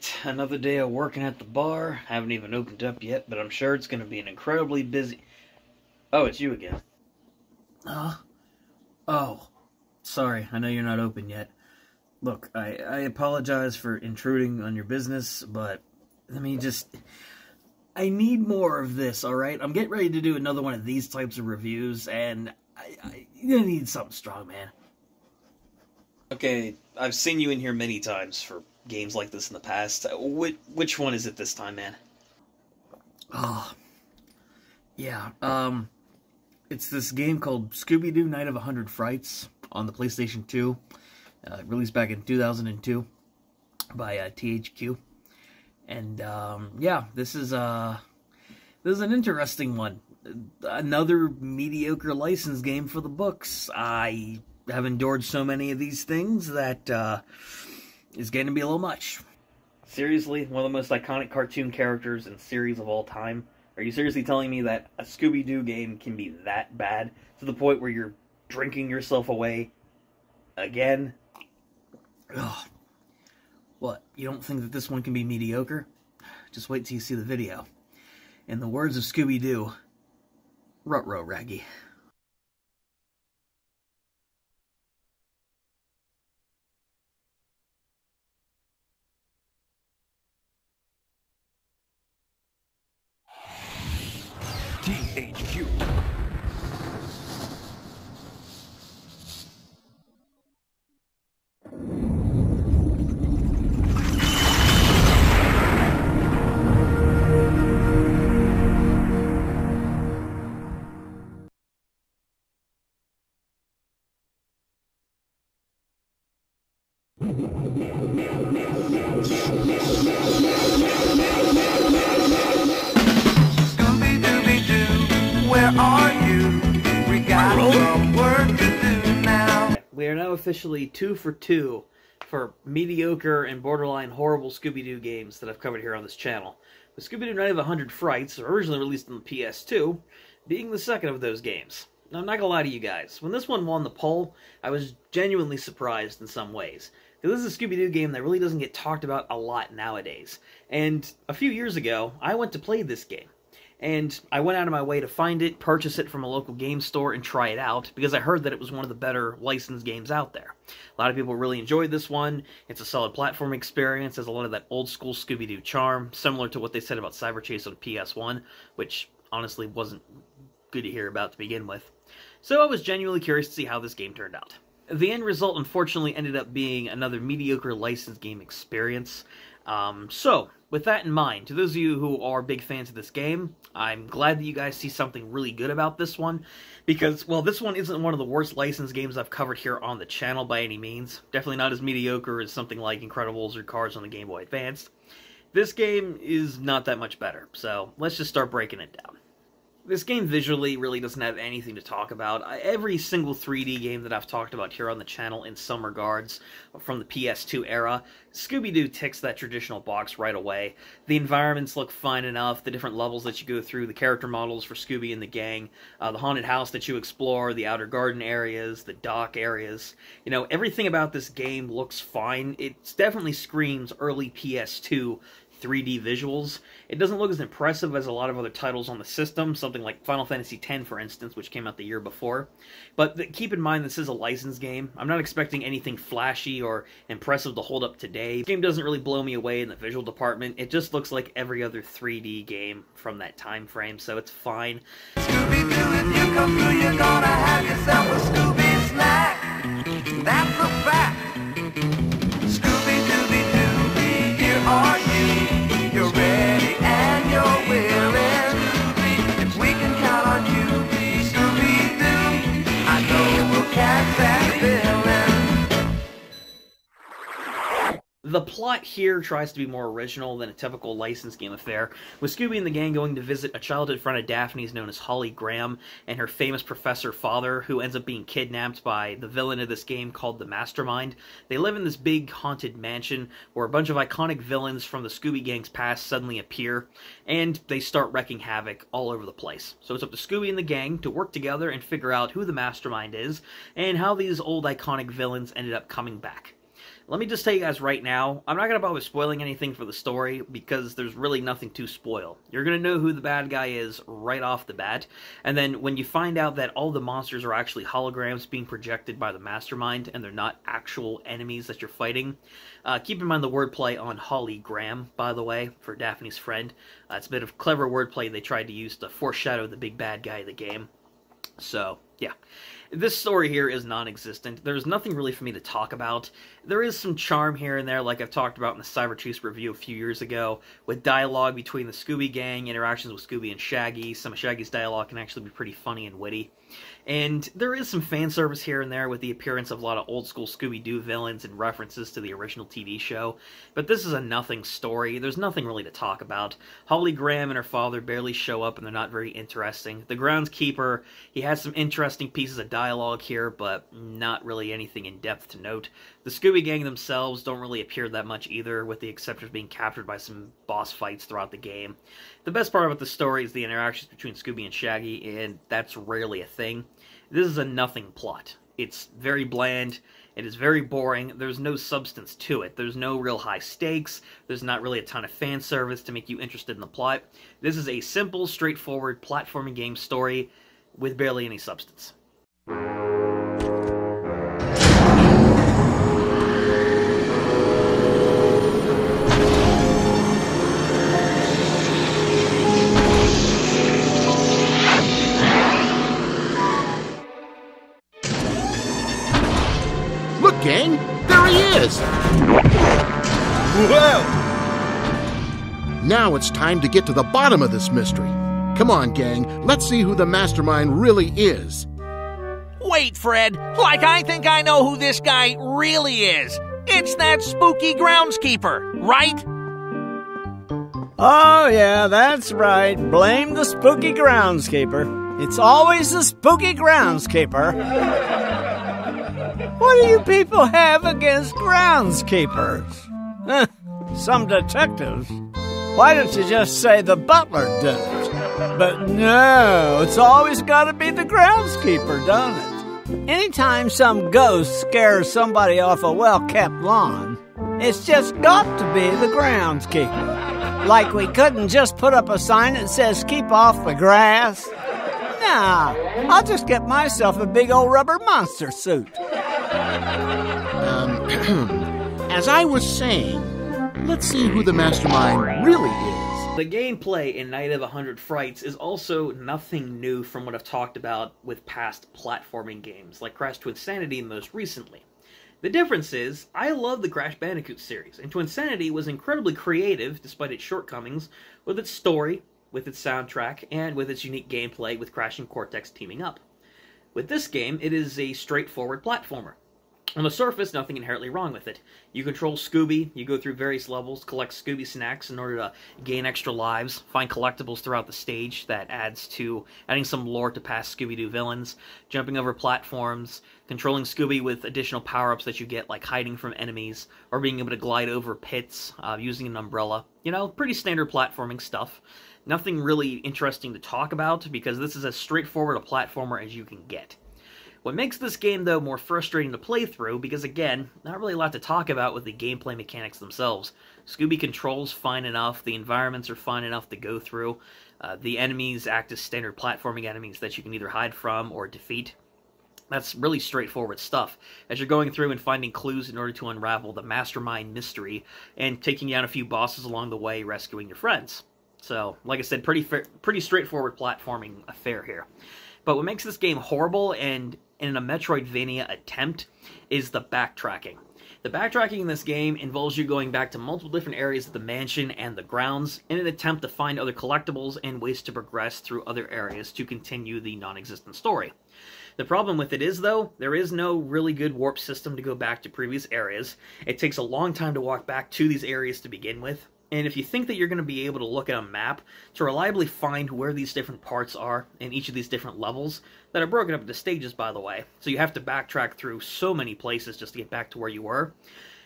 Alright, another day of working at the bar. Haven't even opened up yet, but I'm sure it's going to be an incredibly busy... Oh, it's you again. Huh? Oh, sorry, I know you're not open yet. Look, I apologize for intruding on your business, but I need more of this, alright? I'm getting ready to do another one of these types of reviews, and you're gonna need something strong, man. Okay, I've seen you in here many times for games like this in the past. Which one is it this time, man? Oh, yeah, it's this game called Scooby-Doo Night of 100 Frights on the PlayStation 2, released back in 2002 by THQ. And, yeah, this is an interesting one. Another mediocre license game for the books. I have endured so many of these things that, it's getting to be a little much. Seriously? One of the most iconic cartoon characters in series of all time? Are you seriously telling me that a Scooby-Doo game can be that bad? To the point where you're drinking yourself away again? Ugh. What, you don't think that this one can be mediocre? Just wait till you see the video. In the words of Scooby-Doo, Ruh-roh, Raggy. THQ. We are now officially 2 for 2 for mediocre and borderline horrible Scooby-Doo games that I've covered here on this channel. With Scooby-Doo Night of 100 Frights, originally released on the PS2, being the second of those games. Now, I'm not gonna lie to you guys, when this one won the poll, I was genuinely surprised in some ways. Because this is a Scooby-Doo game that really doesn't get talked about a lot nowadays. And a few years ago, I went to play this game. And I went out of my way to find it, purchase it from a local game store, and try it out, because I heard that it was one of the better licensed games out there. A lot of people really enjoyed this one. It's a solid platform experience, has a lot of that old-school Scooby-Doo charm, similar to what they said about Cyber Chase on PS1, which honestly wasn't good to hear about to begin with. So I was genuinely curious to see how this game turned out. The end result, unfortunately, ended up being another mediocre licensed game experience. So, with that in mind, to those of you who are big fans of this game, I'm glad that you guys see something really good about this one, because, well, this one isn't one of the worst licensed games I've covered here on the channel by any means. Definitely not as mediocre as something like Incredibles or Cars on the Game Boy Advance. This game is not that much better, so let's just start breaking it down. This game visually really doesn't have anything to talk about. Every single 3D game that I've talked about here on the channel in some regards, from the PS2 era, Scooby-Doo ticks that traditional box right away. The environments look fine enough, the different levels that you go through, the character models for Scooby and the gang, the haunted house that you explore, the outer garden areas, the dock areas. You know, everything about this game looks fine. It definitely screams early PS2 3D visuals. It doesn't look as impressive as a lot of other titles on the system, something like Final Fantasy X, for instance, which came out the year before. But keep in mind, this is a licensed game. I'm not expecting anything flashy or impressive to hold up today. This game doesn't really blow me away in the visual department. It just looks like every other 3D game from that time frame, so it's fine. Scooby-Doo, if you come through, you're gonna have yourself a Scooby snack. That's a fact. Scooby-Dooby-Doo, here are you. You're ready and you're willing. If we can count on you, Scooby-Doo, I know we'll catch that villain. The plot here tries to be more original than a typical licensed game affair, with Scooby and the gang going to visit a childhood friend of Daphne's known as Holly Graham and her famous professor father, who ends up being kidnapped by the villain of this game called the Mastermind. They live in this big haunted mansion where a bunch of iconic villains from the Scooby gang's past suddenly appear, and they start wreaking havoc all over the place. So it's up to Scooby and the gang to work together and figure out who the Mastermind is, and how these old iconic villains ended up coming back. Let me just tell you guys right now, I'm not going to bother spoiling anything for the story because there's really nothing to spoil. You're going to know who the bad guy is right off the bat, and then when you find out that all the monsters are actually holograms being projected by the mastermind and they're not actual enemies that you're fighting, keep in mind the wordplay on Holly Graham, by the way, for Daphne's friend. It's a bit of clever wordplay they tried to use to foreshadow the big bad guy of the game. So, yeah. This story here is non-existent. There's nothing really for me to talk about. There is some charm here and there, like I've talked about in the Cyber Chiefs review a few years ago, with dialogue between the Scooby gang, interactions with Scooby and Shaggy. Some of Shaggy's dialogue can actually be pretty funny and witty. And there is some fan service here and there with the appearance of a lot of old-school Scooby-Doo villains and references to the original TV show. But this is a nothing story. There's nothing really to talk about. Holly Graham and her father barely show up, and they're not very interesting. The groundskeeper, he has some interesting pieces of dialogue here, but not really anything in depth to note. The Scooby gang themselves don't really appear that much either, with the exception of being captured by some boss fights throughout the game. The best part about the story is the interactions between Scooby and Shaggy, and that's rarely a thing. This is a nothing plot. It's very bland, it is very boring, there's no substance to it, there's no real high stakes, there's not really a ton of fan service to make you interested in the plot. This is a simple, straightforward platforming game story with barely any substance. Gang, there he is! Whoa! Now it's time to get to the bottom of this mystery. Come on, gang, let's see who the mastermind really is. Wait, Fred, like I think I know who this guy really is. It's that spooky groundskeeper, right? Oh, yeah, that's right. Blame the spooky groundskeeper. It's always the spooky groundskeeper. What do you people have against groundskeepers? Some detectives. Why don't you just say the butler did it? But no, it's always got to be the groundskeeper, don't it? Anytime some ghost scares somebody off a well-kept lawn, it's just got to be the groundskeeper. Like we couldn't just put up a sign that says, "Keep off the grass." Nah, I'll just get myself a big old rubber monster suit. As I was saying, let's see who the mastermind really is. The gameplay in Night of 100 Frights is also nothing new from what I've talked about with past platforming games, like Crash Twinsanity most recently. The difference is, I love the Crash Bandicoot series, and Twinsanity was incredibly creative, despite its shortcomings, with its story, with its soundtrack, and with its unique gameplay with Crash and Cortex teaming up. With this game, it is a straightforward platformer. On the surface, nothing inherently wrong with it. You control Scooby, you go through various levels, collect Scooby snacks in order to gain extra lives, find collectibles throughout the stage that adds to adding some lore to past Scooby-Doo villains, jumping over platforms, controlling Scooby with additional power-ups that you get, like hiding from enemies, or being able to glide over pits using an umbrella. You know, pretty standard platforming stuff. Nothing really interesting to talk about, because this is as straightforward a platformer as you can get. What makes this game, though, more frustrating to play through, because again, not really a lot to talk about with the gameplay mechanics themselves. Scooby controls fine enough, the environments are fine enough to go through, the enemies act as standard platforming enemies that you can either hide from or defeat. That's really straightforward stuff, as you're going through and finding clues in order to unravel the mastermind mystery, and taking down a few bosses along the way, rescuing your friends. So, like I said, pretty straightforward platforming affair here. But what makes this game horrible, and in a Metroidvania attempt, is the backtracking. The backtracking in this game involves you going back to multiple different areas of the mansion and the grounds in an attempt to find other collectibles and ways to progress through other areas to continue the non-existent story. The problem with it is, though, there is no really good warp system to go back to previous areas. It takes a long time to walk back to these areas to begin with. And if you think that you're going to be able to look at a map to reliably find where these different parts are in each of these different levels, that are broken up into stages, by the way, so you have to backtrack through so many places just to get back to where you were,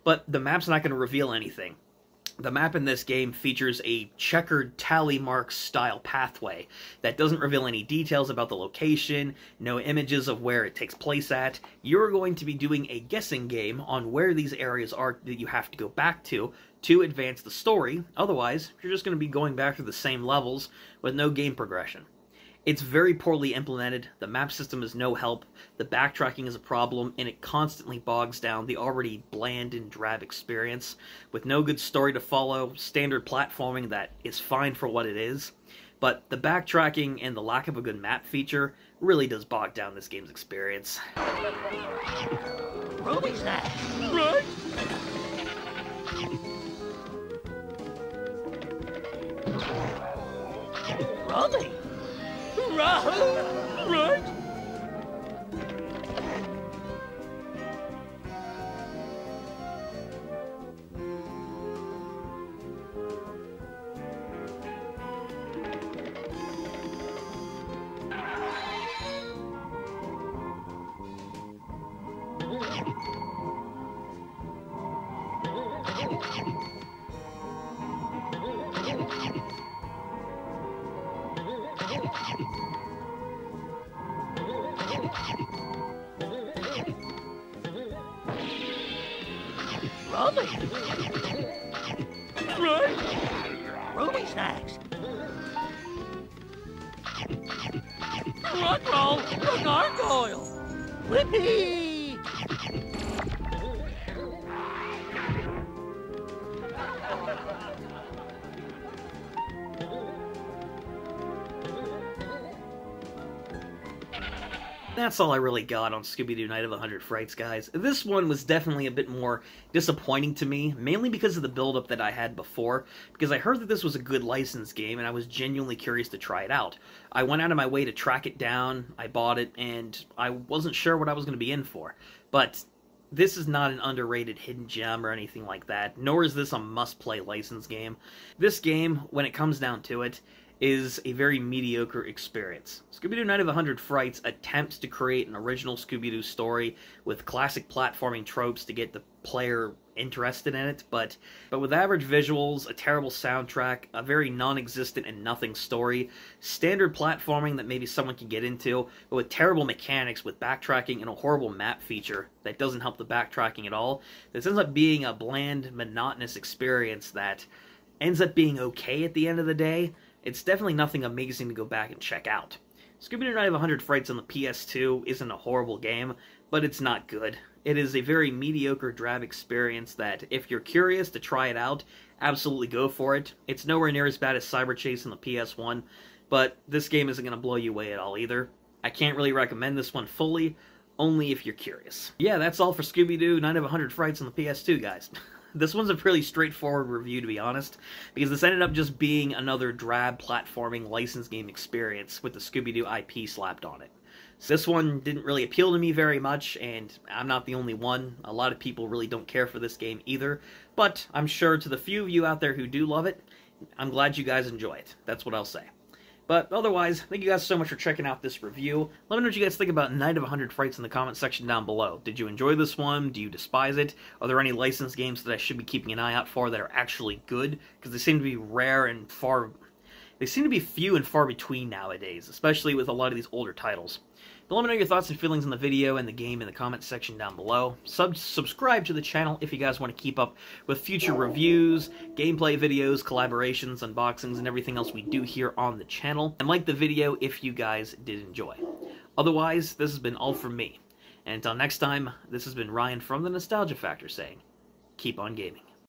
but the map's not going to reveal anything. The map in this game features a checkered tally mark style pathway that doesn't reveal any details about the location, no images of where it takes place at. You're going to be doing a guessing game on where these areas are that you have to go back to advance the story. Otherwise, you're just going to be going back to the same levels with no game progression. It's very poorly implemented, the map system is no help, the backtracking is a problem, and it constantly bogs down the already bland and drab experience, with no good story to follow, standard platforming that is fine for what it is, but the backtracking and the lack of a good map feature really does bog down this game's experience. Ruby's that, right? Ruby? Right? Ruby? Right? Ruby snacks. Run, roll, the gargoyle. Whippy! That's all I really got on Scooby-Doo Night of 100 Frights, guys. This one was definitely a bit more disappointing to me, mainly because of the build-up that I had before, because I heard that this was a good licensed game, and I was genuinely curious to try it out. I went out of my way to track it down, I bought it, and I wasn't sure what I was going to be in for. But this is not an underrated hidden gem or anything like that, nor is this a must-play licensed game. This game, when it comes down to it, is a very mediocre experience. Scooby-Doo Night of 100 Frights attempts to create an original Scooby-Doo story with classic platforming tropes to get the player interested in it, but with average visuals, a terrible soundtrack, a very non-existent and nothing story, standard platforming that maybe someone can get into, but with terrible mechanics, with backtracking and a horrible map feature that doesn't help the backtracking at all, this ends up being a bland, monotonous experience that ends up being okay at the end of the day. It's definitely nothing amazing to go back and check out. Scooby-Doo Night of 100 Frights on the PS2 isn't a horrible game, but it's not good. It is a very mediocre, drab experience that, if you're curious to try it out, absolutely go for it. It's nowhere near as bad as Cyber Chase on the PS1, but this game isn't going to blow you away at all either. I can't really recommend this one fully, only if you're curious. Yeah, that's all for Scooby-Doo Night of 100 Frights on the PS2, guys. This one's a pretty straightforward review, to be honest, because this ended up just being another drab platforming licensed game experience with the Scooby-Doo IP slapped on it. So this one didn't really appeal to me very much, and I'm not the only one. A lot of people really don't care for this game either, but I'm sure to the few of you out there who do love it, I'm glad you guys enjoy it. That's what I'll say. But otherwise, thank you guys so much for checking out this review. Let me know what you guys think about Night of 100 Frights in the comment section down below. Did you enjoy this one? Do you despise it? Are there any licensed games that I should be keeping an eye out for that are actually good? Because they seem to be rare and they seem to be few and far between nowadays, especially with a lot of these older titles. But let me know your thoughts and feelings on the video and the game in the comment section down below. Subscribe to the channel if you guys want to keep up with future reviews, gameplay videos, collaborations, unboxings, and everything else we do here on the channel. And like the video if you guys did enjoy. Otherwise, this has been all from me. And until next time, this has been Ryan from The Nostalgia Factor saying, keep on gaming.